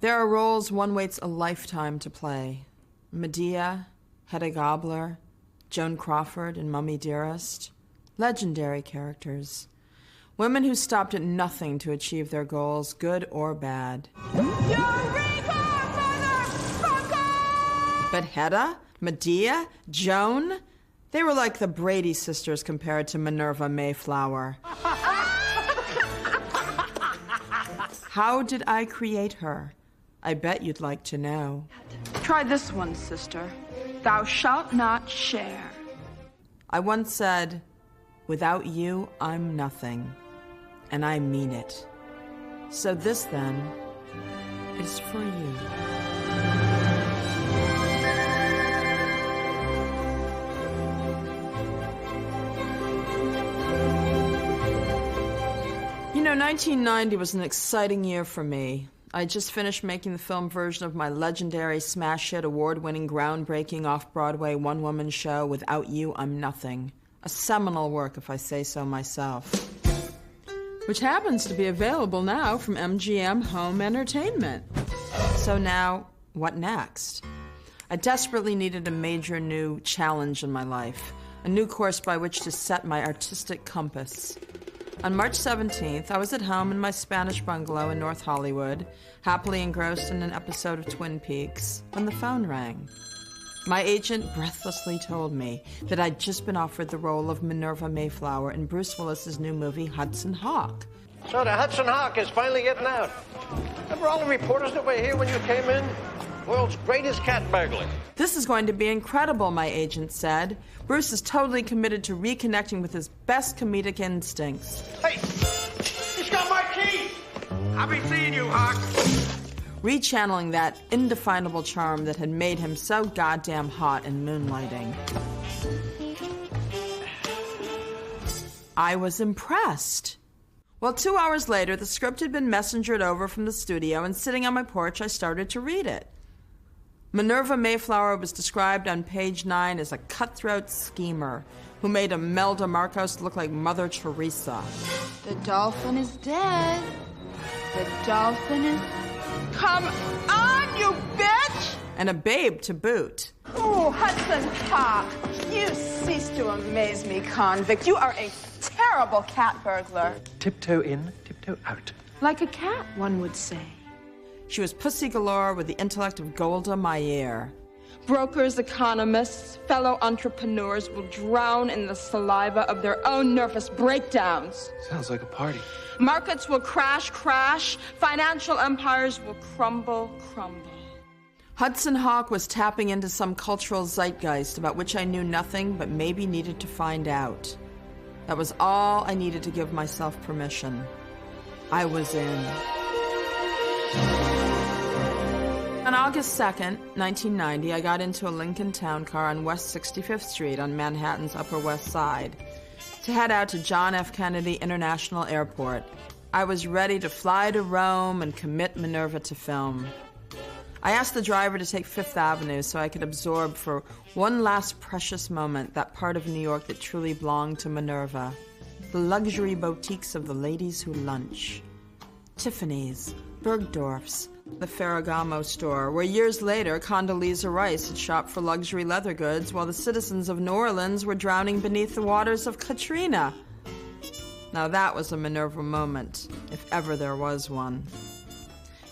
There are roles one waits a lifetime to play. Medea, Hedda Gabler, Joan Crawford in Mummy Dearest. Legendary characters. Women who stopped at nothing to achieve their goals, good or bad. Eureka, motherfucker! But Hedda, Medea, Joan, they were like the Brady sisters compared to Minerva Mayflower. How did I create her? I bet you'd like to know. Try this one, sister. Thou shalt not share. I once said, without you, I'm nothing. And I mean it. So this, then, is for you. You know, 1990 was an exciting year for me. I had just finished making the film version of my legendary smash hit, award-winning, groundbreaking off-Broadway one-woman show, Without You, I'm Nothing. A seminal work, if I say so myself. Which happens to be available now from MGM Home Entertainment. So now, what next? I desperately needed a major new challenge in my life, a new course by which to set my artistic compass. On March 17th, I was at home in my Spanish bungalow in North Hollywood, happily engrossed in an episode of Twin Peaks, when the phone rang. My agent breathlessly told me that I'd just been offered the role of Minerva Mayflower in Bruce Willis's new movie, Hudson Hawk. So the Hudson Hawk is finally getting out. Remember all the reporters that were here when you came in? World's greatest cat burglar. This is going to be incredible, my agent said. Bruce is totally committed to reconnecting with his best comedic instincts. Hey, he's got my key! I'll be seeing you, Hawk. Rechanneling that indefinable charm that had made him so goddamn hot in Moonlighting. I was impressed. Well, 2 hours later, the script had been messengered over from the studio, and sitting on my porch, I started to read it. Minerva Mayflower was described on page 9 as a cutthroat schemer who made Imelda Marcos look like Mother Teresa. The dolphin is dead. The dolphin is... Come on, you bitch! And a babe to boot. Oh, Hudson Hawk, you cease to amaze me, convict. You are a terrible cat burglar. Tiptoe in, tiptoe out. Like a cat, one would say. She was pussy galore with the intellect of Golda Meir. Brokers, economists, fellow entrepreneurs will drown in the saliva of their own nervous breakdowns. Sounds like a party. Markets will crash. Financial empires will crumble. Hudson Hawk was tapping into some cultural zeitgeist about which I knew nothing but maybe needed to find out. That was all I needed to give myself permission. I was in. On August 2nd, 1990, I got into a Lincoln Town Car on West 65th Street on Manhattan's Upper West Side to head out to John F. Kennedy International Airport. I was ready to fly to Rome and commit Minerva to film. I asked the driver to take Fifth Avenue so I could absorb for one last precious moment that part of New York that truly belonged to Minerva. The luxury boutiques of the ladies who lunch. Tiffany's, Bergdorf's, the Ferragamo store, where years later Condoleezza Rice had shopped for luxury leather goods while the citizens of New Orleans were drowning beneath the waters of Katrina. Now that was a Minerva moment, if ever there was one.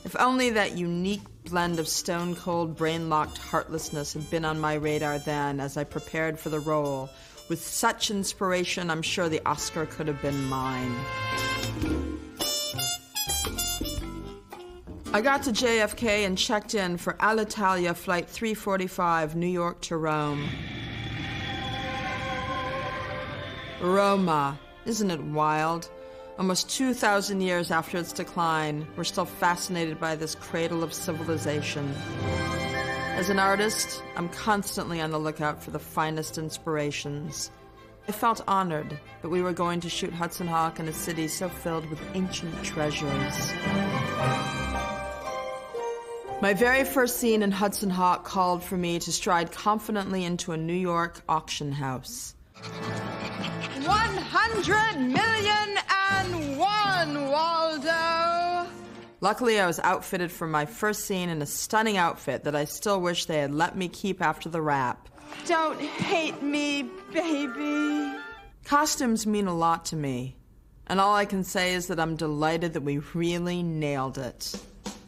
If only that unique blend of stone-cold, brain-locked heartlessness had been on my radar then as I prepared for the role. With such inspiration, I'm sure the Oscar could have been mine. I got to JFK and checked in for Alitalia Flight 345, New York to Rome. Roma. Isn't it wild? Almost 2,000 years after its decline, we're still fascinated by this cradle of civilization. As an artist, I'm constantly on the lookout for the finest inspirations. I felt honored that we were going to shoot Hudson Hawk in a city so filled with ancient treasures. My very first scene in Hudson Hawk called for me to stride confidently into a New York auction house. 100,000,001, Waldo! Luckily, I was outfitted for my first scene in a stunning outfit that I still wish they had let me keep after the wrap. Don't hate me, baby. Costumes mean a lot to me, and all I can say is that I'm delighted that we really nailed it.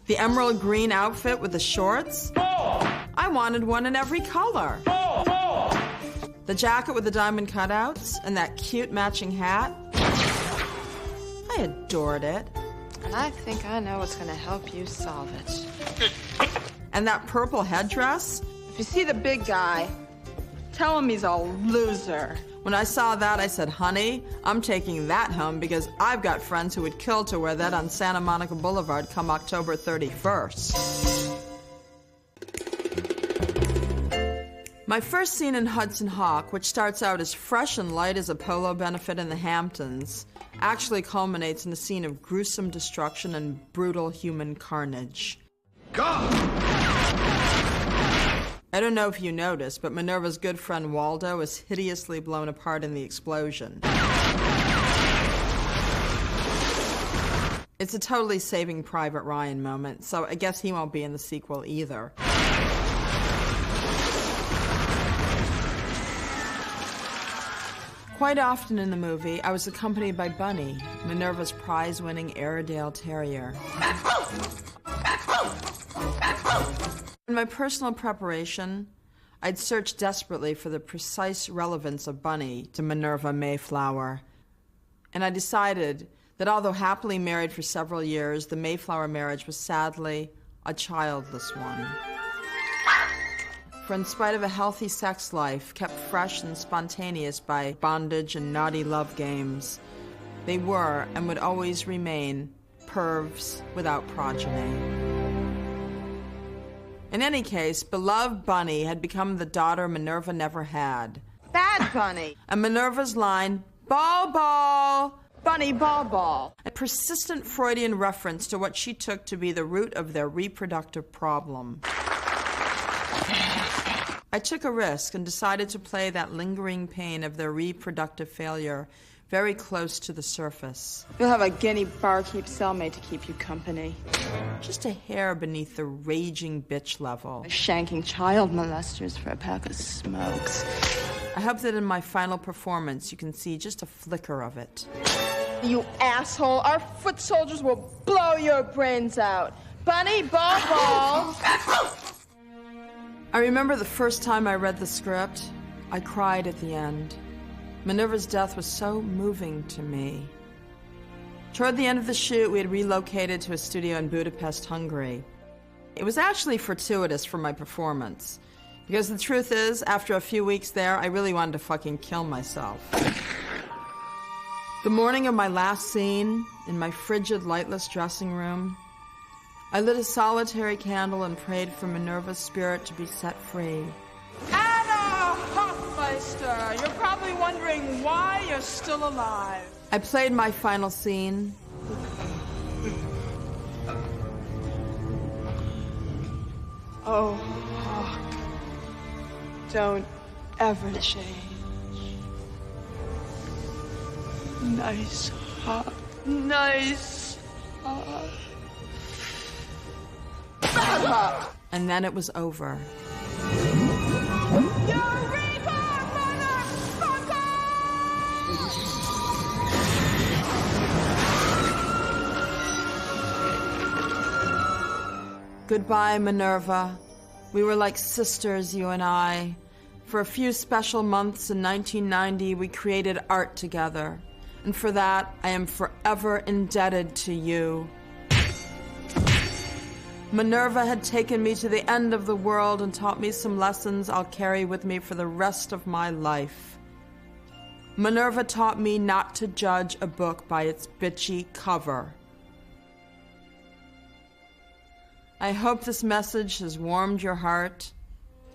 The emerald green outfit with the shorts? I wanted one in every color. The jacket with the diamond cutouts and that cute matching hat? I adored it. And I think I know what's going to help you solve it. And that purple headdress? If you see the big guy, tell him he's a loser. When I saw that, I said, honey, I'm taking that home because I've got friends who would kill to wear that on Santa Monica Boulevard come October 31st. My first scene in Hudson Hawk, which starts out as fresh and light as a polo benefit in the Hamptons, actually culminates in a scene of gruesome destruction and brutal human carnage. God! I don't know if you noticed, but Minerva's good friend Waldo is hideously blown apart in the explosion. It's a totally Saving Private Ryan moment, so I guess he won't be in the sequel either. Quite often in the movie, I was accompanied by Bunny, Minerva's prize-winning Airedale Terrier. In my personal preparation, I'd searched desperately for the precise relevance of Bunny to Minerva Mayflower. And I decided that although happily married for several years, the Mayflower marriage was sadly a childless one. For in spite of a healthy sex life kept fresh and spontaneous by bondage and naughty love games, they were and would always remain pervs without progeny. In any case, beloved Bunny had become the daughter Minerva never had. Bad Bunny. And Minerva's line, ball, ball, Bunny, ball, ball. a persistent Freudian reference to what she took to be the root of their reproductive problem. I took a risk and decided to play that lingering pain of their reproductive failure very close to the surface. You'll have a guinea barkeep cellmate to keep you company. Just a hair beneath the raging bitch level. Shanking child molesters for a pack of smokes. I hope that in my final performance you can see just a flicker of it. You asshole, our foot soldiers will blow your brains out. Bunny, ball, ball. I remember the first time I read the script, I cried at the end. Minerva's death was so moving to me. Toward the end of the shoot, we had relocated to a studio in Budapest, Hungary. It was actually fortuitous for my performance, because the truth is, after a few weeks there, I really wanted to fucking kill myself. The morning of my last scene, in my frigid, lightless dressing room, I lit a solitary candle and prayed for Minerva's spirit to be set free. Anna Hoffmeister, you're probably wondering why you're still alive. I played my final scene. Oh, Hawk, don't ever change. Nice Hawk, nice Hawk. Bad Hawk! And then it was over. Eureka, motherfucker! Goodbye, Minerva. We were like sisters, you and I. For a few special months in 1990, we created art together. And for that, I am forever indebted to you. Minerva had taken me to the end of the world and taught me some lessons I'll carry with me for the rest of my life. Minerva taught me not to judge a book by its bitchy cover. I hope this message has warmed your heart,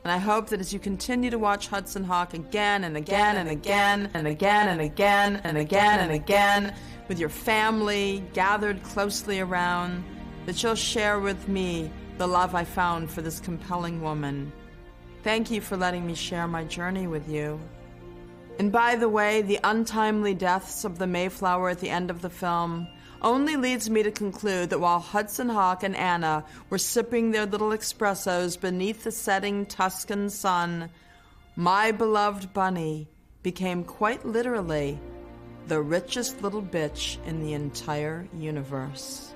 and I hope that as you continue to watch Hudson Hawk again and again and again and again and again and again and again with your family gathered closely around, that you'll share with me the love I found for this compelling woman. Thank you for letting me share my journey with you. And by the way, the untimely deaths of the Mayflower at the end of the film only leads me to conclude that while Hudson Hawk and Anna were sipping their little espressos beneath the setting Tuscan sun, my beloved Bunny became quite literally the richest little bitch in the entire universe.